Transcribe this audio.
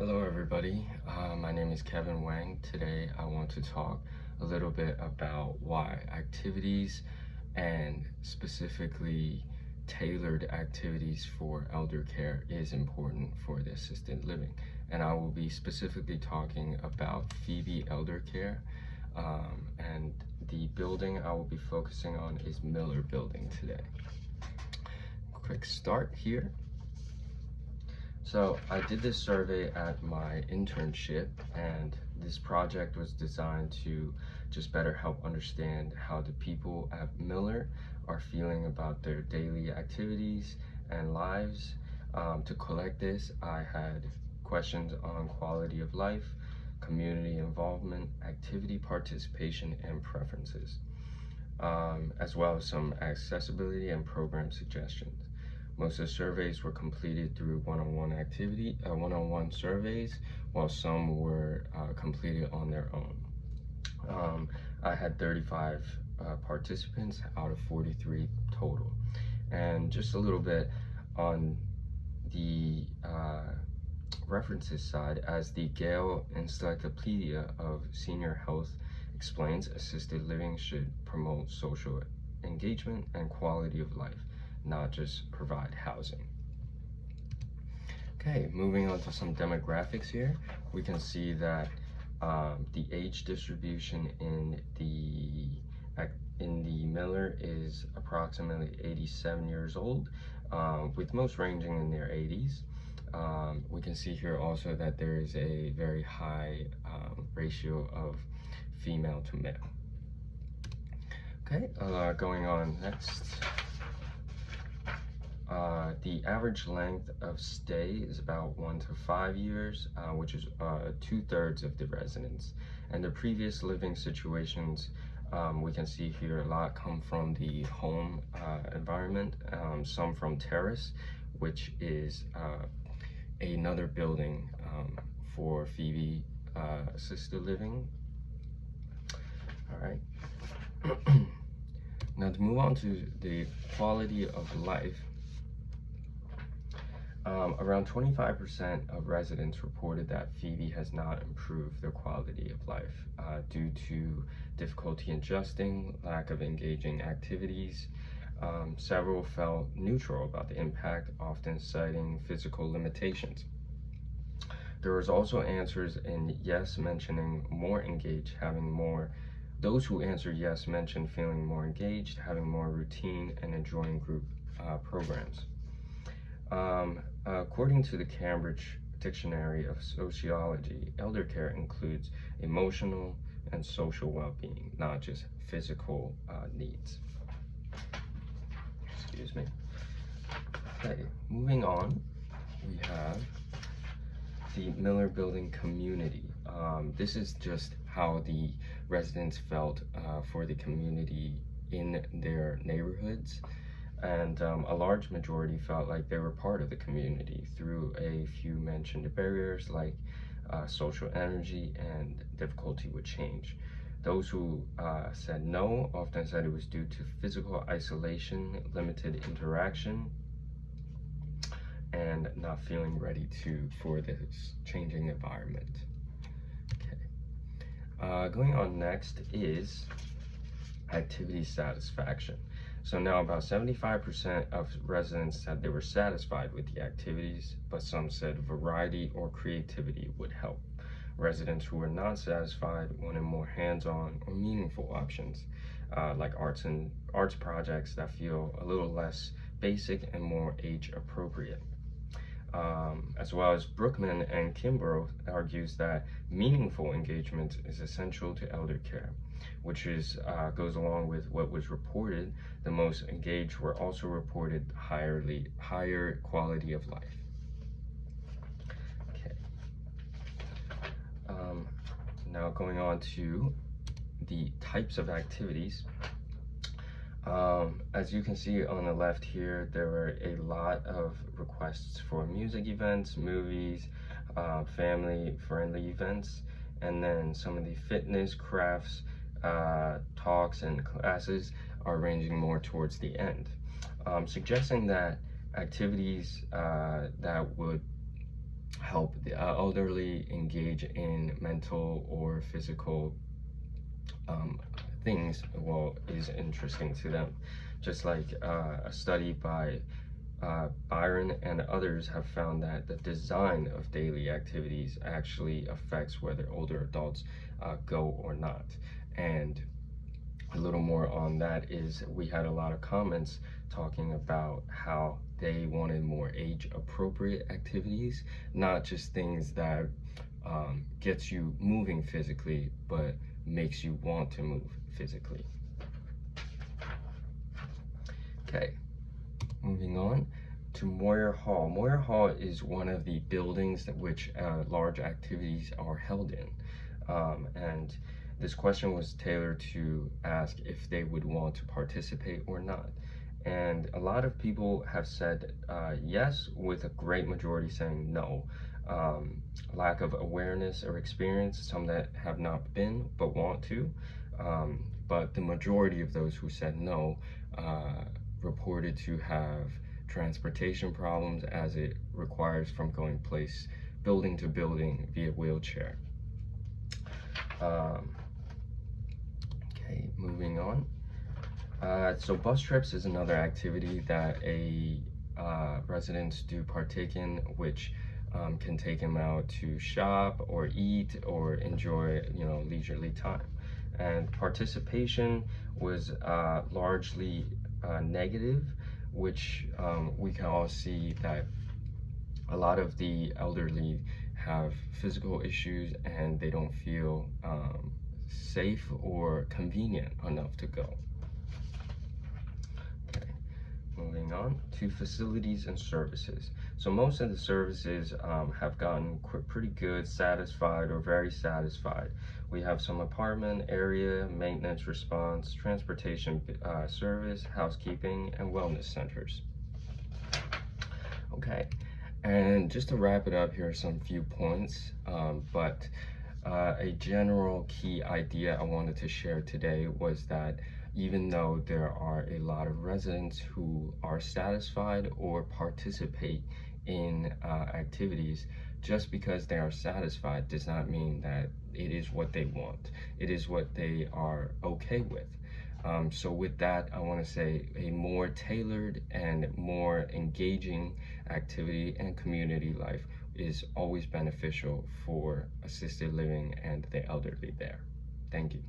Hello everybody, my name is Kevin Wang. Today I want to talk a little bit about why activities and specifically tailored activities for elder care is important for the assisted living. And I will be specifically talking about Phoebe Elder Care, and the building I will be focusing on is Miller Building today. Quick start here. So I did this survey at my internship, and this project was designed to just better help understand how the people at Miller are feeling about their daily activities and lives. To collect this, I had questions on quality of life, community involvement, activity participation, and preferences, as well as some accessibility and program suggestions. Most of the surveys were completed through one-on-one surveys, while some were completed on their own. I had 35 participants out of 43 total. And just a little bit on the references side, as the Gale Encyclopedia of Senior Health explains, assisted living should promote social engagement and quality of life, not just provide housing. Okay, moving on to some demographics here. We can see that the age distribution in the Miller is approximately 87 years old, with most ranging in their 80s. We can see here also that there is a very high ratio of female to male. Okay, going on next. The average length of stay is about 1 to 5 years, which is 2/3 of the residents. And the previous living situations, we can see here a lot come from the home environment, some from terrace, which is another building for Phoebe assisted living. All right. Now to move on to the quality of life. Around 25% of residents reported that Phoebe has not improved their quality of life due to difficulty adjusting, lack of engaging activities. Several felt neutral about the impact, often citing physical limitations. There was also answers in yes mentioning more engaged, having more. Those who answered yes mentioned feeling more engaged, having more routine, and enjoying group programs. According to the Cambridge Dictionary of Sociology, elder care includes emotional and social well-being, not just physical needs. Excuse me. Okay, moving on, we have the Miller Building community. This is just how the residents felt for the community in their neighborhoods. And a large majority felt like they were part of the community through a few mentioned barriers like social energy and difficulty with change. Those who said no often said it was due to physical isolation, limited interaction, and not feeling ready for this changing environment. Okay. Going on next is activity satisfaction. So now about 75% of residents said they were satisfied with the activities, but some said variety or creativity would help. Residents who were not satisfied wanted more hands-on or meaningful options, like arts projects that feel a little less basic and more age appropriate. As well as Brookman and Kimbrough argues that meaningful engagement is essential to elder care, which goes along with what was reported. The most engaged were also reported higher quality of life. Okay. Now going on to the types of activities. As you can see on the left here, there were a lot of requests for music events, movies, family-friendly events, and then some of the fitness, crafts, talks, and classes are ranging more towards the end, suggesting that activities that would help the elderly engage in mental or physical um, things, well, is interesting to them. Just like a study by Byron and others have found that the design of daily activities actually affects whether older adults go or not. And a little more on that is we had a lot of comments talking about how they wanted more age appropriate activities, not just things that gets you moving physically, but makes you want to move physically. Okay, moving on to Moyer Hall. Moyer Hall is one of the buildings that which large activities are held in. And this question was tailored to ask if they would want to participate or not. And a lot of people have said yes, with a great majority saying no. Lack of awareness or experience, some that have not been but want to. But the majority of those who said no reported to have transportation problems as it requires from going building to building via wheelchair. Okay, moving on. So bus trips is another activity that residents do partake in, which can take them out to shop or eat or enjoy, leisurely time. And participation was largely negative, which we can all see that a lot of the elderly have physical issues and they don't feel safe or convenient enough to go. Okay, moving on to facilities and services. So most of the services have gotten pretty good, satisfied, or very satisfied. We have some apartment area, maintenance response, transportation service, housekeeping, and wellness centers. Okay, and just to wrap it up, here are some few points, but a general key idea I wanted to share today was that even though there are a lot of residents who are satisfied or participate in activities, just because they are satisfied does not mean that it is what they want. It is what they are okay with. So with that, I want to say a more tailored and more engaging activity and community life is always beneficial for assisted living and the elderly there. Thank you.